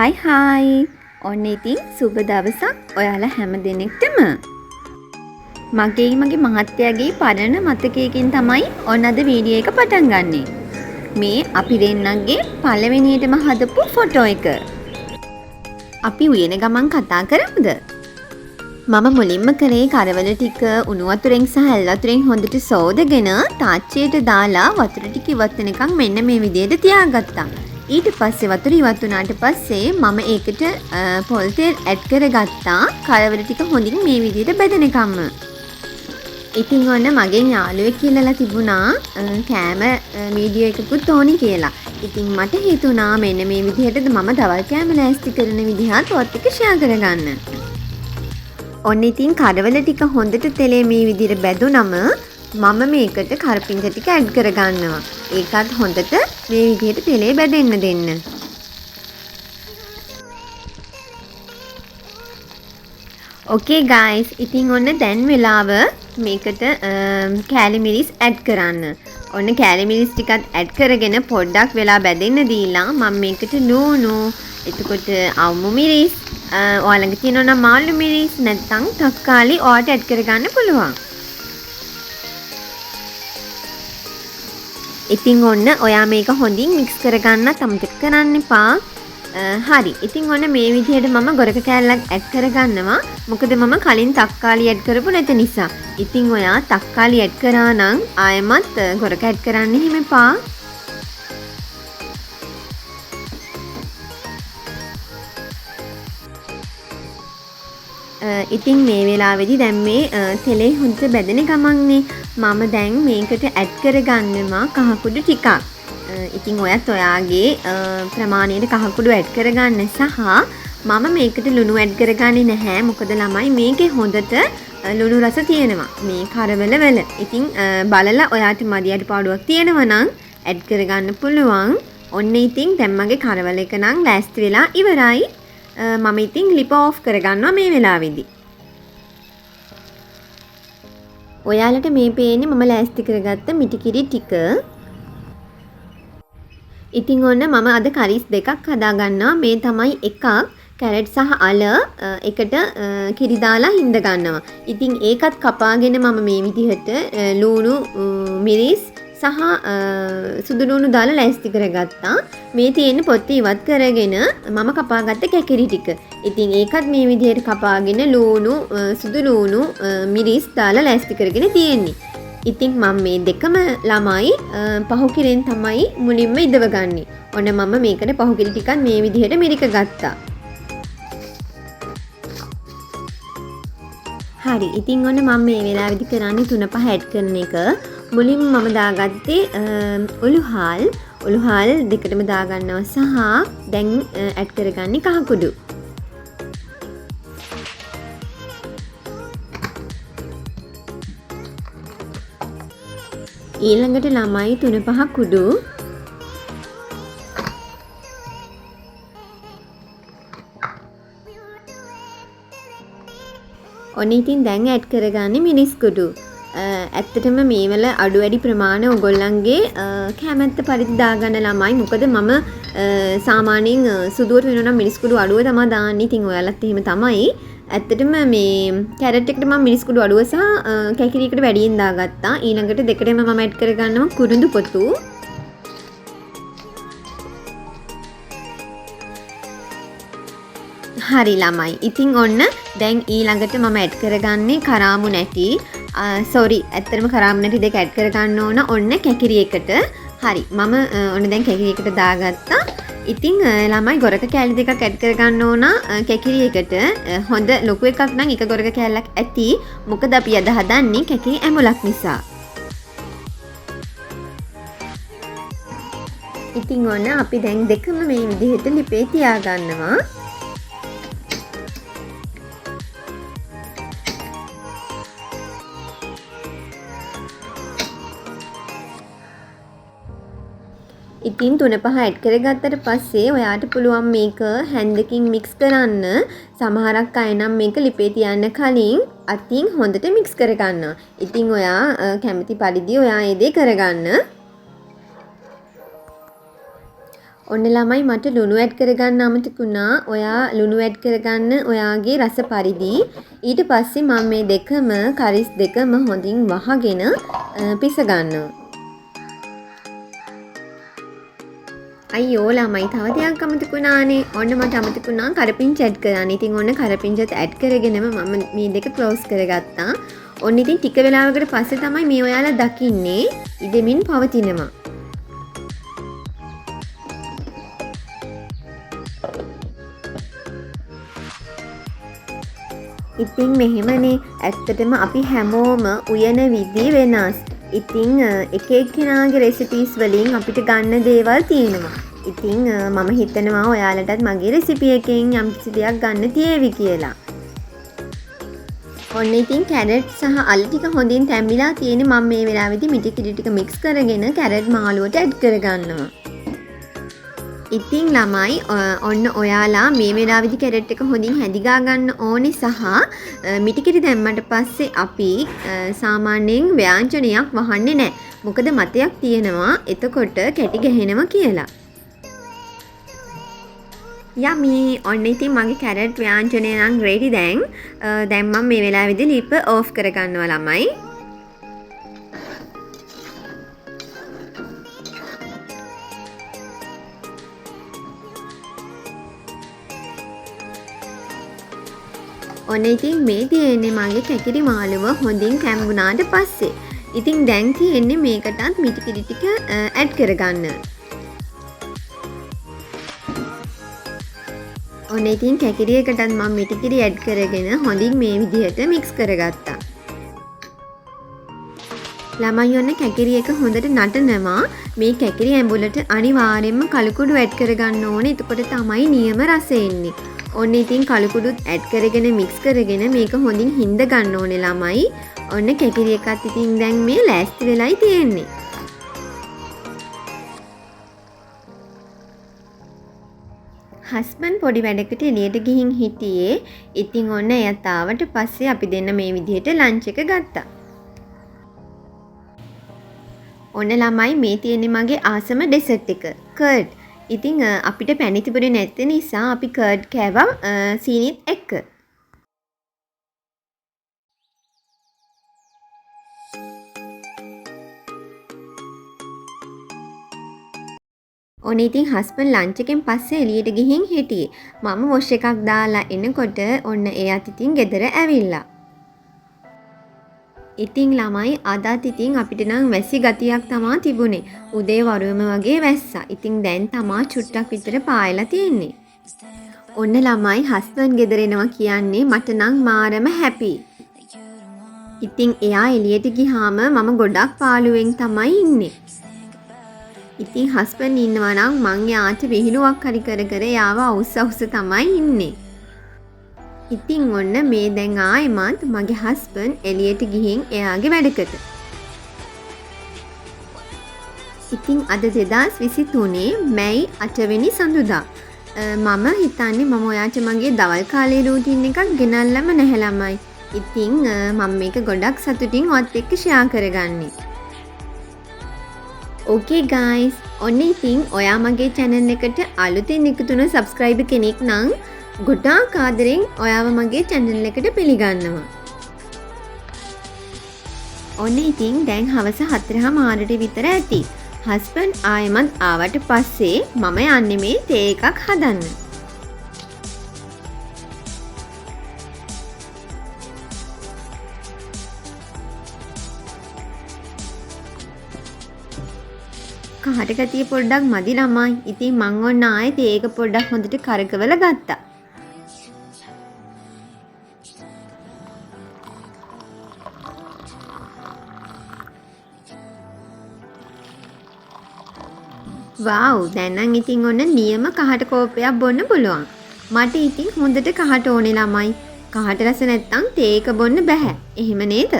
Hi ඔන්න ඉතින් සුබ දවසක් ඔයාලා හැම දෙනෙක්ටම. මගේ මහත්තයාගේ පරණ මතකයකින් තමයි ඔන්න අද වීඩියෝ එක පටන් ගන්නෙ. මේ අපි දෙන්නගේ පළවෙනියටම හදපු ෆොටෝ එක. අපි උයන ගමන් කතා කරමුද? මම මුලින්ම කරේ කරවල ටික උණු වතුරෙන් සහ ඇල් වතුරෙන් හොඳට සෝදගෙන තාච්චියට දාලා වතුර ටික ඉවත් වෙනකන් මෙන්න මේ විදිහට තියාගත්තා. ඊට පස්සේ වතුර ඉවත් වුණාට පස්සේ මම ඒකට පොල් තෙල් ඇඩ් කරගත්තා කරවල ටික හොඳින් මේ විදිහට බෙදෙනකම්ම. ඉතින් ඔන්න මගෙන් යාළුවෙක් කියලා තිබුණා කෑම වීඩියෝ එකකුත් ඕනි කියලා. ඉතින් මට හිතුණා මෙන්න මේ විදිහටද මම දවල් කෑම ලෑස්ති කරන විදිහත් ඔත් එක්ක ෂෙයා කරගන්න. ඔන්න ඉතින් කරවල ටික හොඳට තෙලේ මේ විදිහට බැදුනම මම මේකට කරපිංච ටික ඇඩ් කරගන්නවා. ඒකත් හොඳට මේ විදිහට තෙලේ බැදෙන්න දෙන්න. ඕකේ ගයිස්, ඉතින් ඔන්න දැන් වෙලාව මේකට කෑලි මිරිස් ඇඩ් කරන්න. ඔන්න කෑලි මිරිස් ටිකත් ඇඩ් කරගෙන පොඩ්ඩක් වෙලා බැදෙන්න දීලා මම මේකට ලුණු, එතකොට අවුමු මිරිස්, ඔයාලගේ තියෙනවා නම් මාළු මිරිස් නැත්නම් තක්කාලි ඔයාට ඇඩ් කරගන්න පුළුවන්. ඉතින් ඔන්න ඔයා මේක හොඳින් මික්ස් කරගන්නත් අමතක කරන්න එපා. හරි. ඉතින් ඔන්න මේ විදිහට මම ගොරක කෑල්ලක් ඇඩ් කරගන්නවා. මොකද මම කලින් තක්කාලි ඇඩ් කරපු නැති නිසා. ඉතින් ඔයා තක්කාලි ඇඩ් කරා නම් ආයෙමත් ගොරක ඇඩ් කරන්න හිම එපා. ඉතින් මේ වෙලාවේදී දැන් මේ තෙලේ හොඳට බැදෙන ගමන්නේ මම දැන් මේකට ඇඩ් කරගන්නවා කහකුඩු ටිකක්. ඉතින් ඔයත් ඔයාගේ ප්‍රමාණයට කහකුඩු ඇඩ් කරගන්න සහ මම මේකට ලුණු ඇඩ් කරගන්නේ නැහැ. මොකද ළමයි මේකේ හොඳට ලුණු රස තියෙනවා මේ කරවල වල. ඉතින් බලලා ඔයාට මදි අඩුපාඩුවක් තියෙනවා නම් ඇඩ් කරගන්න පුළුවන්. ඔන්න ඉතින් දැන් මගේ කරවල එක නම් ලෑස්ති වෙලා ඉවරයි. මම ඉතින් ලිප ඕෆ් කරගන්නවා මේ වෙලාවේදී. ඔයාලට මේ පේන්නේ මම ලෑස්ති කරගත්ත මිටිකිරි ටික. ඉතින් ඔන්න මම අද කරිස් දෙකක් හදා ගන්නවා. මේ තමයි එකක් කැරට් සහ අල එකට කිරි දාලා හින්ද ගන්නවා. ඉතින් ඒකත් කපාගෙන මම මේ විදිහට ලුණු, මිරිස් සහ සුදු ලුණු දාලා ලෑස්ති කරගත්තා. මේ තියෙන පොත්ත ඉවත් කරගෙන මම කපාගත්ත කැකිරි ටික. ඉතින් ඒකත් මේ විදිහට කපාගෙන ලුණු, සුදු ලුණු, මිරිස් දාලා ලෑස්ති කරගෙන තියෙන්නේ. ඉතින් මම මේ දෙකම ළමයි පහුකිරෙන් තමයි මුලින්ම ඉදවගන්නේ. ඔන්න මම මේකට පහුකිරි ටිකක් මේ විදිහට මිරික ගත්තා. හරි. ඉතින් ඔන්න මම මේ වෙලාවේදී කරන්නේ 3-5 ඇඩ් කරන එක. මුලින්ම මම දාගත්තේ උළුහාල් දෙකටම දාගන්නවා සහ දැන් ඇඩ් කරගන්නේ කහකුඩු. ඊළඟට ළමයි 3-5 කුඩු. ඔන්න ඉතින් දැන් ඇඩ් කරගන්නේ මිරිස් කුඩු. ඇත්තටම මේ වල අඩු වැඩි ප්‍රමාණය ඔයගොල්ලන්ගේ කැමැත්ත පරිදි දාගන්න ළමයි. මොකද මම සාමාන්‍යයෙන් සුදුවට වෙනවා නම් මිරිස් කුඩු අඩුව තමයි දාන්නේ. ඉතින් ඔයාලත් එහෙම තමයි. ඇත්තටම මේ කැරට් එකට මම මිරිස් කුඩු අඩුව සහ කැකිරි එකට වැඩියෙන් දාගත්තා. ඊළඟට දෙකටම මම ඇඩ් කරගන්නවා කුරුඳු පොතු. හරි ළමයි. ඉතින් ඔන්න දැන් ඊළඟට මම ඇඩ් කරගන්නේ කරාමු නැටි. ඇත්තටම කරාමු නැටි දෙක ඇඩ් කරගන්න ඕන ඔන්න කැකිරි එකට. හරි. මම ඔන්න දැන් කැකිරි එකට දාගත්තා. ඉතින් ළමයි ගොරක කෑලි දෙකක් ඇඩ් කරගන්න ඕන කැකිරි එකට. හොඳ ලොකු එකක් නම් එක ගොරක කෑල්ලක් ඇති. මොකද අපි අද හදන්නේ කැකිරි ඇඹුලක් නිසා. ඉතින් ඔන්න අපි දැන් දෙකම මේ විදිහට ලිපේ තියාගන්නවා. ඉතින් 3-5 ඇඩ් කරගත්තට පස්සේ ඔයාට පුළුවන් මේක හැන්දකින් මික්ස් කරන්න. සමහරක් අය නම් මේක ලිපේ තියන්න කලින් අතින් හොඳට මික්ස් කරගන්නවා. ඉතින් ඔයා කැමති පරිදි ඔයා ඒ දේ කරගන්න. ඔන්න ළමයි මට ලුණු ඇඩ් කරගන්න අමතක වුණා. ඔයා ලුණු ඇඩ් කරගන්න ඔයාගේ රස පරිදි. ඊට පස්සේ මම මේ දෙකම කරිස් දෙකම හොඳින් වහගෙන පිස ගන්නවා. අයියෝ ළමයි තව දෙයක් අමතක වුණානේ. ඔන්න මට අමතක වුණා කරපිංච ඇඩ් කරන්න. ඉතින් ඔන්න කරපිංචත් ඇඩ් කරගෙනම මම මේ දෙක ක්ලෝස් කරගත්තා. ඔන්න ඉතින් ටික වෙලාවකට පස්සේ තමයි මේ ඔයාලා දකින්නේ ඉදෙමින් පවතිනවා. ඉතින් මෙහෙමනේ ඇත්තටම අපි හැමෝම උයන විදි වෙනස්. ඉතින් එක එක්කෙනාගේ රෙසිපීස් වලින් අපිට ගන්න දේවල් තියෙනවා. ඉතින් මම හිතනවා ඔයාලටත් මගේ රෙසිපි එකෙන් යම්කිසි දෙයක් ගන්න තියෙවි කියලා. ඔන්න ඉතින් කැරට් සහ අලු ටික හොඳින් තැම්බිලා තියෙන්නේ. මම මේ වෙලාවේදී මිටි කිරි ටික මික්ස් කරගෙන කැරට් මාළුවට ඇඩ් කරගන්නවා. ඉතින් ළමයි ඔන්න ඔයාලා මේ වෙලාවේදී කැරට් එක හොඳින් හැදිගා ගන්න ඕනේ සහ මිටිකිරි දැම්මට පස්සේ අපි සාමාන්‍යයෙන් ව්‍යංජනයක් වහන්නේ නැහැ. මොකද මතයක් තියෙනවා එතකොට කැටි ගහනවා කියලා. යමි ඔන්න ඉතින් මගේ කැරට් ව්‍යංජනය නම් රෙඩි දැන්. දැන් මම මේ වෙලාවේදී ලිප ඕෆ් කරගන්නවා ළමයි. ඔන්න ඉතින් මේ තියෙන්නේ මගේ කැකිරි මාළුව හොඳින් තැම්බුණාට පස්සේ. ඉතින් දැන් තියෙන්නේ මේකටත් මිටි කිරි ටික ඇඩ් කරගන්න. ඔන්න ඉතින් කැකිරි එකටත් මම මිටි කිරි ඇඩ් කරගෙන හොඳින් මේ විදිහට මික්ස් කරගත්තා. ළමයි ඔන්න කැකිරි එක හොඳට නටනවා. මේ කැකිරි ඇඹුලට අනිවාර්යයෙන්ම කලුකුඩු ඇඩ් කරගන්න ඕනේ. එතකොට තමයි නියම රස එන්නේ. ඔන්න ඉතින් කලුකුඩුත් ඇඩ් කරගෙන මික්ස් කරගෙන මේක හොඳින් හින්ද ගන්න ඕනේ ළමයි. ඔන්න කැකිරි එකත් ඉතින් දැන් මේ ලෑස්ති වෙලයි තියෙන්නේ. හස්බන්ඩ් පොඩි වැඩකට එළියට ගිහින් හිටියේ. ඉතින් ඔන්න එයාත් ආවට පස්සේ අපි දෙන්න මේ විදිහට ලන්ච් එක ගත්තා. ඔන්න ළමයි මේ තියෙන්නේ මගේ ආසම ඩෙසර්ට් එක. කර්ඩ්. ඉතින් අපිට පැණි තිබුණේ නැති නිසා අපි කර්ඩ් කෑවා සීනිත් එක්ක. ඔන්න ඉතින් හස්බන්ඩ් ලන්ච් එකෙන් පස්සේ එළියට ගිහින් හිටියේ. මම වොෂ් එකක් දාලා එනකොට ඔන්න එයාත් ඉතින් ගෙදර ඇවිල්ලා. ඉතින් ළමයි අදත් ඉතින් අපිට නම් වැසි ගතියක් තමා තිබුණේ. උදේ වරුවම වගේ වැස්සා. ඉතින් දැන් තමා චුට්ටක් විතර පායලා තියෙන්නේ. ඔන්න ළමයි හස්බන්ඩ් ගෙදර එනවා කියන්නේ මට නම් මාරම හැපි. ඉතින් එයා එළියට ගියාම මම ගොඩක් පාළුවෙන් තමයි ඉන්නේ. ඉතින් හස්බන්ඩ් ඉන්නවා නම් මං යාට විහිළුවක් හරි කර කර යාව අවුස්ස තමයි ඉන්නේ. ඉතින් ඔන්න මේ දැන් ආයෙමත් මගේ හස්බන්ඩ් එළියට ගිහින් එයාගේ වැඩකට. ඉතින් අද 2023 මැයි 8 වෙනි සඳුදා. මම හිතන්නේ මම ඔයාට මගේ දවල් කාලේ රූටින් එකක් ගෙනල්ලම නැහැ ළමයි. ඉතින් මම මේක ගොඩක් සතුටින් ඔයත් එක්ක ෂෙයා කරගන්නේ. Okay guys, ඔන්න ඉතින් ඔයා මගේ channel එකට අලුතින් එකතු වුණ subscriber කෙනෙක් නම් ගොඩාක් ආදරෙන් ඔයාව මගේ channel එකට පිළිගන්නවා. ඔන්න ඉතින් දැන් හවස 4:00 විතර ඇති. හස්බන්ඩ් ආයෙමත් ආවට පස්සේ මම යන්නේ මේ තේ එකක් හදන්න. කහට ගතිය පොඩ්ඩක් මදි ළමයි. ඉතින් මං ඔන්න ආයේ තේ එක පොඩ්ඩක් හොඳට කරකවලා ගත්තා. වව් දැන් නම් ඉතින් ඔන්න නියම කහට කෝප්පයක් බොන්න පුළුවන්. මට ඉතින් හොඳට කහට ඕනේ ළමයි. කහට රස නැත්තම් තේ එක බොන්න බෑ. එහෙම නේද?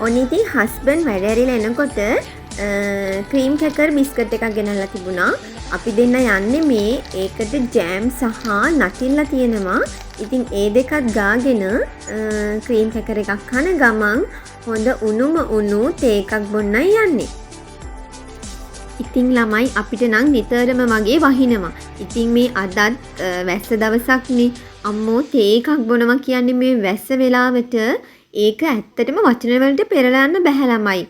ඔන්න ඉතින් හස්බන්ඩ් වැඩ ඇරිලා එනකොට ක්‍රීම් කැකර් බිස්කට් එකක් ගෙනල්ලා තිබුණා. අපි දෙන්න යන්නේ මේ ඒකට ජෑම් සහ නටිල්ලා තියෙනවා. ඉතින් ඒ දෙකත් ගාගෙන ක්‍රීම් කැකර් එකක් කන ගමන් හොඳ උණුම උණු තේ එකක් බොන්නයි යන්නේ. ඉතින් ළමයි අපිට නම් නිතරම වගේ වහිනවා. ඉතින් මේ අදත් වැස්ස දවසක්නේ. අම්මෝ තේ එකක් බොනවා කියන්නේ මේ වැස්ස වෙලාවට ඒක ඇත්තටම වචන වලට පෙරලා යන්න බැහැ ළමයි.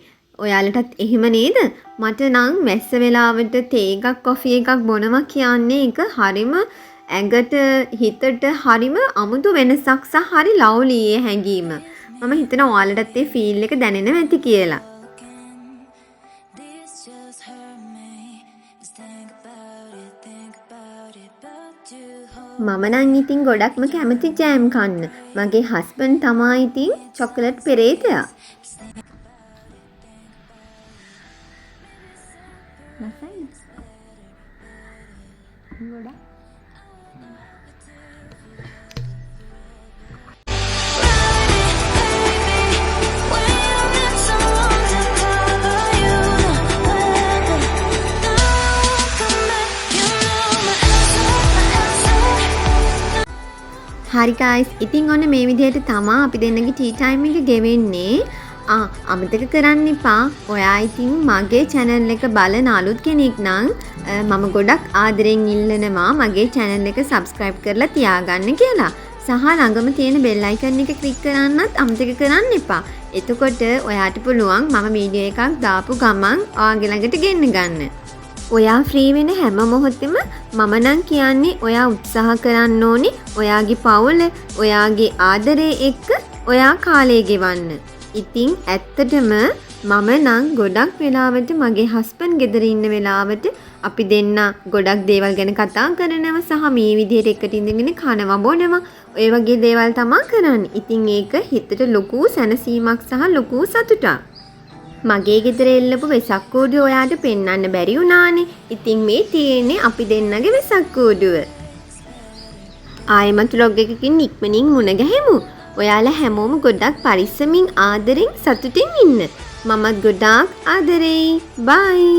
ඔයාලටත් එහෙම නේද? මට නම් වැස්ස වෙලාවට තේ එකක් කොෆි එකක් බොනවා කියන්නේ ඒක හරිම ඇඟට හිතට හරිම අමුතු වෙනසක් සහ හරි ලව්ලි හැඟීම. මම හිතනවා ඔයාලටත් ඒ ෆීල් එක දැනෙනවා ඇති කියලා. මම නම් ඉතින් ගොඩක්ම කැමති ජෑම් කන්න. මගේ හස්බන්ඩ් තමයි ඉතින් චොකලට් පෙරේතයා. හරි guys, ඉතින් ඔන්න මේ විදිහට තමයි අපි දෙන්නගේ ටී ටයිම් එක ගෙවෙන්නේ. අමතක කරන්න එපා. ඔයා ඉතින් මගේ channel එක බලන අලුත් කෙනෙක් නම් මම ගොඩක් ආදරෙන් ඉල්ලනවා මගේ channel එක subscribe කරලා තියාගන්න කියලා. සහ ළඟම තියෙන bell icon එක click කරන්නත් අමතක කරන්න එපා. එතකොට ඔයාට පුළුවන් මම වීඩියෝ එකක් දාපු ගමන් ඔයාගේ ළඟට ගෙන්න ගන්න. ඔයා ෆ්‍රී වෙන හැම මොහොතෙම මම නම් කියන්නේ ඔයා උත්සාහ කරන්න ඕනේ ඔයාගේ පවුල, ඔයාගේ ආදරේ එක්ක ඔයා කාලය ගෙවන්න. ඉතින් ඇත්තටම මම නම් ගොඩක් වෙලාවට මගේ හස්බන්ඩ් ගෙදර ඉන්න වෙලාවට අපි දෙන්න ගොඩක් දේවල් ගැන කතා කරනවා සහ මේ විදිහට එකට ඉඳගෙන කනවා බොනවා ඔය වගේ දේවල් තමයි කරන්නේ. ඉතින් ඒක හිතට ලොකු සැනසීමක් සහ ලොකු සතුටක්. මගේ ගෙදර එල්ලපු වෙසක් කූඩුව ඔයාට පෙන්වන්න බැරි වුණානේ. ඉතින් මේ තියෙන්නේ අපි දෙන්නගේ වෙසක් කූඩුව. ආයෙමත් vlog එකකින් ඉක්මනින් මුණ ගැහෙමු. ඔයාලා හැමෝම ගොඩක් පරිස්සමින් ආදරෙන් සතුටින් ඉන්න. මමත් ගොඩාක් ආදරෙයි. බයි.